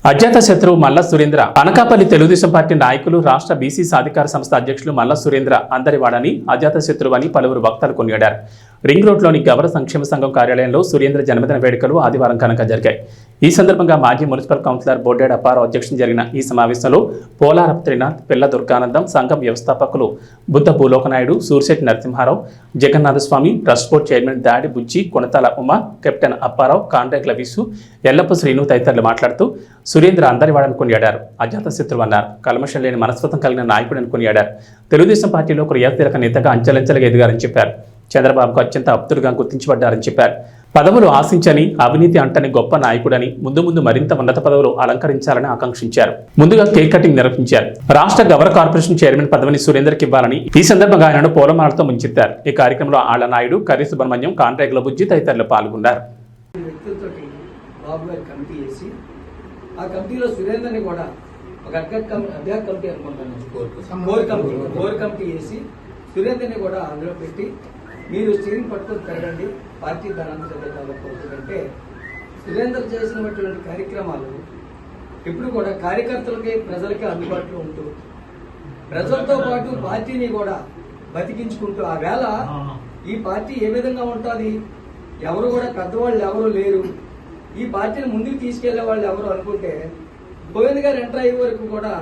అజ్ఞాత శత్రువు మల్ల సురేంద్ర అనకాపల్లి తెలుగుదేశం పార్టీ నాయకులు రాష్ట్ర బీసీ సాధికార సంస్థ అధ్యక్షులు మల్ల సురేంద్ర అందరివాడని అజ్ఞాత శత్రువు అని పలువురు వక్తలు కొనియాడారు. రింగ్ రోడ్లోని గౌరవ సంక్షేమ సంఘం కార్యాలయంలో సురేంద్ర జన్మదిన వేడుకలు ఆదివారం ఘనంగా జరిగాయి. ఈ సందర్భంగా మాజీ మున్సిపల్ కౌన్సిలర్ బొడ్డేడ అప్పారావు అధ్యక్షతన జరిగిన ఈ సమావేశంలో పోలారపు త్రినాథ్, పిల్ల దుర్గానందం, సంఘం వ్యవస్థాపకులు Buddha Bhulokanaidu, Surshetti Narasimharao, Jagannathaswamy, trust board chairman Dadi Bujji, Konathala Uma, captain Apparao, కాంట్రాక్ట్ల విసు, ఎల్లప్ప శ్రీను తదితరులు మాట్లాడుతూ సురేంద్ర అందరివాడని కొనియాడారు. అజాత శత్రువు అన్నారు. కల్మషం లేని మనస్తత్వం కలిగిన నాయకుడని కొనియాడారు. తెలుగుదేశం పార్టీలో క్రియాశీలక నేతగా అంచెలంచెలుగా ఎదిగారని చెప్పారు. చంద్రబాబుకు అత్యంత అప్తుడుగా గుర్తించబడ్డారని చెప్పారు. పదవులు ఆశించని, అవినీతి అంటని గొప్ప నాయకుడని, ముందు మరింత ఉన్నత పదవులు అలంకరించాలని ఆకాంక్షించారు. ముందుగా కేక్ కటింగ్ నిర్వహించారు. రాష్ట్ర గౌరవ కార్పొరేషన్ చైర్మన్ పదవిని సురేందర్కి ఇవ్వాలని ఈ సందర్భంగా ఆయనను పూలమాలతో ముంచెత్తారు. ఈ కార్యక్రమంలో ఆళ్ల నాయుడు, కర్రి సుబ్రహ్మణ్యం, కాంట్రాక్ట్ల బుజ్జి తదితరులు పాల్గొన్నారు. ఆ కమిటీలో సురేందర్ని కూడా ఒక అభ్యర్థి కమిటీ అనుకుంటాను, కోర్ కమిటీ వేసి సురేందర్ని కూడా అందులో పెట్టి మీరు స్టీరింగ్ పట్టుకొని తిరగండి, పార్టీ దాని అంతా కాబట్టి సురేందర్ చేసినటువంటి కార్యక్రమాలు ఇప్పుడు కూడా కార్యకర్తలకి, ప్రజలకి అందుబాటులో ఉంటూ ప్రజలతో పాటు పార్టీని కూడా బతికించుకుంటూ ఆ వేళ ఈ పార్టీ ఏ విధంగా ఉంటుంది, ఎవరు కూడా పెద్దవాళ్ళు ఎవరు లేరు, ఈ పార్టీని ముందుకు తీసుకెళ్లే వాళ్ళు ఎవరు అనుకుంటే గోవింద్ గారు ఎంటర్ అయ్యే వరకు కూడా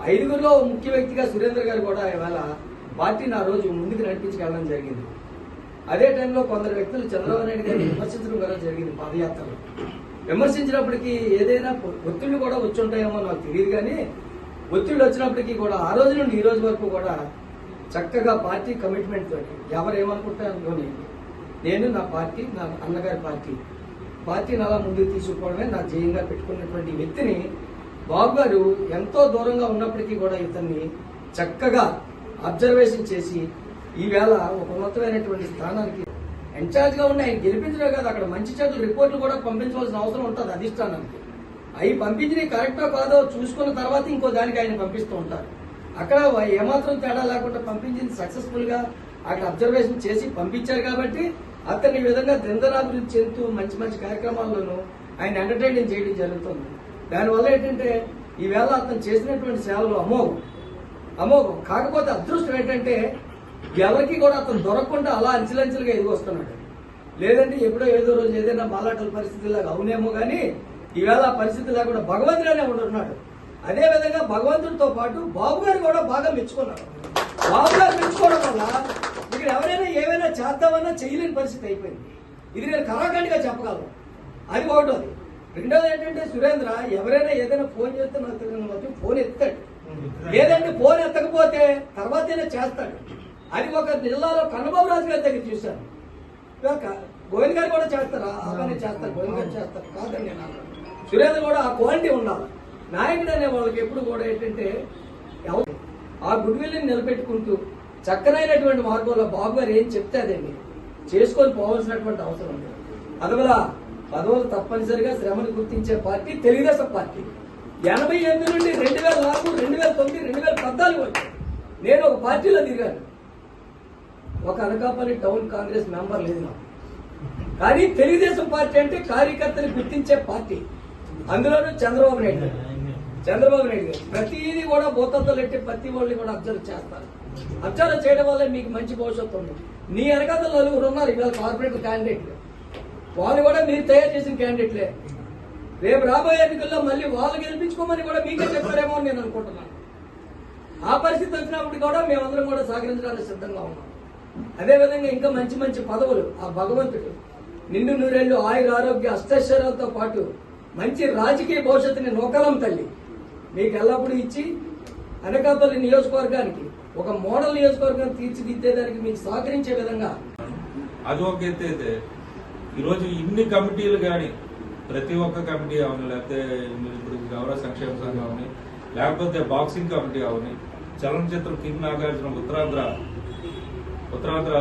5గురిలో ముఖ్య వ్యక్తిగా సురేంద్ర గారు కూడా ఇవాళ పార్టీని ఆ రోజు ముందుకు నడిపించుకెళ్ళడం జరిగింది. అదే టైంలో కొందరు వ్యక్తులు చంద్రబాబు నాయుడు గారిని విమర్శించడం కూడా జరిగింది. పాదయాత్రలో విమర్శించినప్పటికీ ఏదైనా ఒత్తిళ్లు కూడా వచ్చి ఉంటాయేమో నాకు తెలియదు, కానీ ఒత్తిళ్లు వచ్చినప్పటికీ కూడా ఆ రోజు నుండి ఈ రోజు వరకు కూడా చక్కగా పార్టీ కమిట్మెంట్ తోటి ఎవరు ఏమనుకుంటారో నేను నా పార్టీ, నా అన్నగారి పార్టీని అలా ముందుకు తీసుకుపోవడమే నా ధ్యేయంగా పెట్టుకున్నటువంటి వ్యక్తిని బాబు గారు ఎంతో దూరంగా ఉన్నప్పటికీ కూడా ఇతన్ని చక్కగా అబ్జర్వేషన్ చేసి ఈవేళ ఒక ఉన్నతమైనటువంటి స్థానానికి ఇన్ఛార్జ్ గా ఉన్న ఆయన గెలిపించడం కాదు, అక్కడ మంచి చెడ్డ రిపోర్ట్లు కూడా పంపించవలసిన అవసరం ఉంటుంది అధిష్టానానికి. అవి పంపించి కరెక్టో కాదో చూసుకున్న తర్వాత ఇంకో దానికి ఆయన పంపిస్తూ ఉంటారు. అక్కడ ఏమాత్రం తేడా లేకుండా పంపించింది సక్సెస్ఫుల్ గా అక్కడ అబ్జర్వేషన్ చేసి పంపించారు కాబట్టి అతన్ని ఈ విధంగా దిందనాభివృద్ధి చెందుతూ మంచి మంచి కార్యక్రమాల్లోనూ ఆయన ఎంటర్టైనింగ్ చేయడం జరుగుతుంది. దానివల్ల ఏంటంటే ఈవేళ అతను చేసినటువంటి సేవలు అమోఘం. కాకపోతే అదృష్టం ఏంటంటే ఎవరికి కూడా అతను దొరకకుండా అలా అంచెలంచెలుగా ఎదిగొస్తున్నాడు. లేదంటే ఎప్పుడో ఏదో రోజు ఏదైనా మాలాటల పరిస్థితుల్లాగా అవునేమో కానీ ఈవేళ ఆ పరిస్థితి లేకుండా భగవంతుడనే ఉంటున్నాడు. అదే విధంగా భగవంతుడితో పాటు బాబు గారు కూడా బాగా మెచ్చుకున్నారు. బాబు గారు మెచ్చుకోవడం వల్ల ఇక్కడ ఎవరైనా ఏమైనా చేద్దామన్నా చేయలేని పరిస్థితి అయిపోయింది. ఇది నేను కరాఖండిగా చెప్పగలను. అది ఒకటోది. రెండోది ఏంటంటే సురేంద్ర ఎవరైనా ఏదైనా ఫోన్ చేస్తే నాకు తెలియని ఫోన్ ఎత్తాడు, లేదంటే ఫోన్ ఎత్తకపోతే తర్వాతనే చేస్తాడు. అది ఒక జిల్లాలో కన్నబాబు రాజు గారి దగ్గర చూశాను. గోవింద్ గారు కూడా చేస్తారా? అలానే చేస్తారు, గోవింద్ గారు చేస్తారు కాదండి. సురేంద్ర కూడా ఆ క్వాలిటీ ఉండాలి. నాయకుడు అనే వాళ్ళకి ఎప్పుడు కూడా ఏంటంటే ఆ గుడ్ విల్ని నిలబెట్టుకుంటూ చక్కనైనటువంటి మార్గంలో బాబు గారు ఏం చెప్తే అదండి చేసుకొని పోవాల్సినటువంటి అవసరం ఉంది. అందువల్ల పదవులు తప్పనిసరిగా శ్రమను గుర్తించే పార్టీ తెలుగుదేశం పార్టీ. 88 నుండి 2004, 2009, 2014 వరకు నేను ఒక పార్టీలో తిరిగాను. ఒక అనకాపల్లి టౌన్ కాంగ్రెస్ మెంబర్ లేదు నాకు. కానీ తెలుగుదేశం పార్టీ అంటే కార్యకర్తని గుర్తించే పార్టీ. అందులోనూ చంద్రబాబు నాయుడు గారు ప్రతిదీ కూడా భూతత్వాలు ఎట్టి ప్రతి వాళ్ళని కూడా అబ్జర్వ్ చేస్తారు. అబ్జర్వ్ చేయడం వల్ల మీకు మంచి భవిష్యత్తు ఉంది. నీ వెనకాల 4 ఉన్నారు ఇవాళ కార్పొరేట్ క్యాండిడేట్లు. వాళ్ళు కూడా మీరు తయారు చేసిన క్యాండిడేట్లే. రేపు రాబోయే ఎన్నికల్లో మళ్ళీ వాళ్ళు గెలిపించుకోమని కూడా మీకే చెప్పారేమో అని నేను అనుకుంటున్నాను. ఆ పరిస్థితి వచ్చినప్పుడు కూడా మేమందరం కూడా సహకరించడానికి సిద్ధంగా ఉన్నాం. అదేవిధంగా ఇంకా మంచి మంచి పదవులు ఆ భగవంతుడు నిండు నూరేళ్లు ఆయుర ఆరోగ్య అష్టైశ్వర్యాలతో పాటు మంచి రాజకీయ భవిష్యత్తుని నూకలం తల్లి మీకు ఎల్లప్పుడూ ఇచ్చి అనకాపల్లి నియోజకవర్గానికి ఒక మోడల్ నియోజకవర్గం తీర్చిదిద్దేదానికి మీకు సహకరించే విధంగా అది ఒక ఎత్తు అయితే ఈరోజు ఇన్ని కమిటీలు కానీ ప్రతి ఒక్క కమిటీ అవని, లేకపోతే ఇప్పుడు గౌరవ సంక్షేమ సంఘం అవని, లేకపోతే బాక్సింగ్ కమిటీ అవని, చలనచిత్రం కింగ్ నాగార్జున ఉత్తరాంధ్ర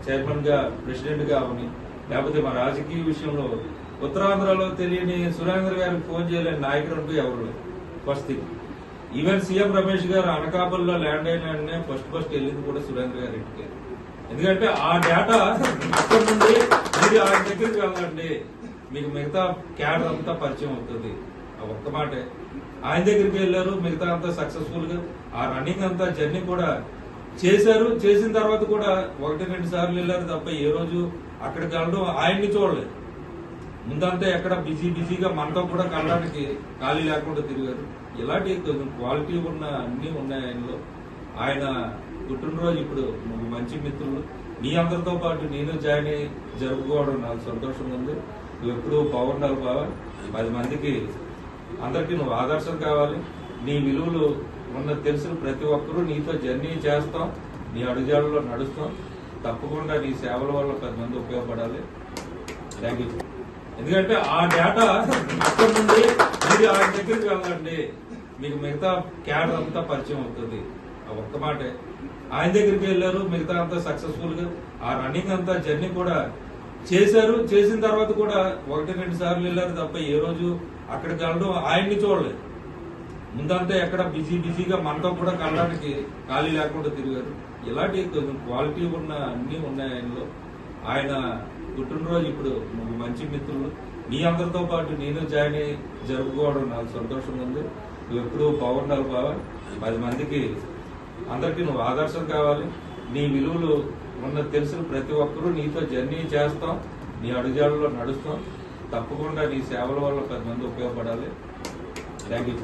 చైర్మన్ గా, ప్రెసిడెంట్ గా అవని, లేకపోతే మా రాజకీయ విషయంలో ఉత్తరాంధ్రలో తెలియని సురేంద్ర గారికి ఫోన్ చేయలేని నాయకుడు ఎవరు first thing. Even CM Ramesh గారు అనకాపల్లిలో ల్యాండ్ అయిన ఫస్ట్ వెళ్ళింది కూడా సురేంద్ర గారి ఇంటికి. ఎందుకంటే ఆ డేటా అక్కడి నుండి మీరు ఆయన దగ్గరికి వెళ్ళండి, మీకు మిగతా క్యాడర్ అంతా పరిచయం అవుతుంది. ఆ ఒక్క మాటే. ఆయన దగ్గరికి వెళ్ళారు, మిగతా అంతా సక్సెస్ఫుల్ గా ఆ రన్నింగ్ అంతా జర్నీ కూడా చేశారు. చేసిన తర్వాత కూడా 1-2 సార్లు వెళ్ళారు తప్ప ఏ రోజు అక్కడికి వెళ్ళడం ఆయన్ని చూడలేదు. ముందంతా ఎక్కడ బిజీగా మనతో కూడా కలడానికి ఖాళీ లేకుండా తిరిగారు. ఇలాంటి కొంచెం క్వాలిటీ ఉన్న అన్ని ఉన్నాయి ఆయనలో. ఆయన పుట్టినరోజు ఇప్పుడు మంచి మిత్రులు మీ అందరితో పాటు నేను జాయిన్ అయ్యి జరుపుకోవడం నాకు సంతోషంగా ఉంది. నువ్వు ఎప్పుడూ బాగుండాలి బావా. 10 మందికి అందరికీ నువ్వు ఆదర్శం కావాలి. నీ విలువలు ఉన్న తెలిసిన ప్రతి ఒక్కరూ నీతో జర్నీ చేస్తాం, నీ అడుగుజాడలో నడుస్తాం. తప్పకుండా నీ సేవల వల్ల 10 మంది ఉపయోగపడాలి. Thank you. ఎందుకంటే ఆ డేటా అక్కడి నుండి మీరు ఆయన దగ్గరికి వెళ్ళండి, మీకు మిగతా క్యాడర్ అంతా పరిచయం అవుతుంది. ఆ ఒక్క మాటే. ఆయన దగ్గరికి వెళ్ళారు, మిగతా అంతా సక్సెస్ఫుల్ గా ఆ రన్నింగ్ అంతా జర్నీ కూడా చేశారు. చేసిన తర్వాత కూడా 1-2 సార్లు వెళ్ళారు తప్ప ఏ రోజు అక్కడికి వెళ్ళడం ఆయన్ని చూడలేదు. ముందంతా ఎక్కడ బిజీగా మనతో కూడా కలడానికి ఖాళీ లేకుండా తిరిగారు. ఇలాంటి కొంచెం క్వాలిటీ ఉన్న అన్ని ఉన్నాయి ఆయనలో. ఆయన పుట్టినరోజు ఇప్పుడు మంచి మిత్రులు మీ అందరితో పాటు నేను జాయిన్ అయ్యి జరుపుకోవడం నాకు సంతోషంగా ఉంది. నువ్వు ఎప్పుడూ బాగుండాలి బావా. 10 మందికి అందరికీ నువ్వు ఆదర్శం కావాలి. నీ విలువలు ఉన్న తెలిసిన ప్రతి ఒక్కరూ నీతో జర్నీ చేస్తాం, నీ అడుగుజాడలో నడుస్తాం. తప్పకుండా నీ సేవల వల్ల 10 మంది ఉపయోగపడాలి. Thank you.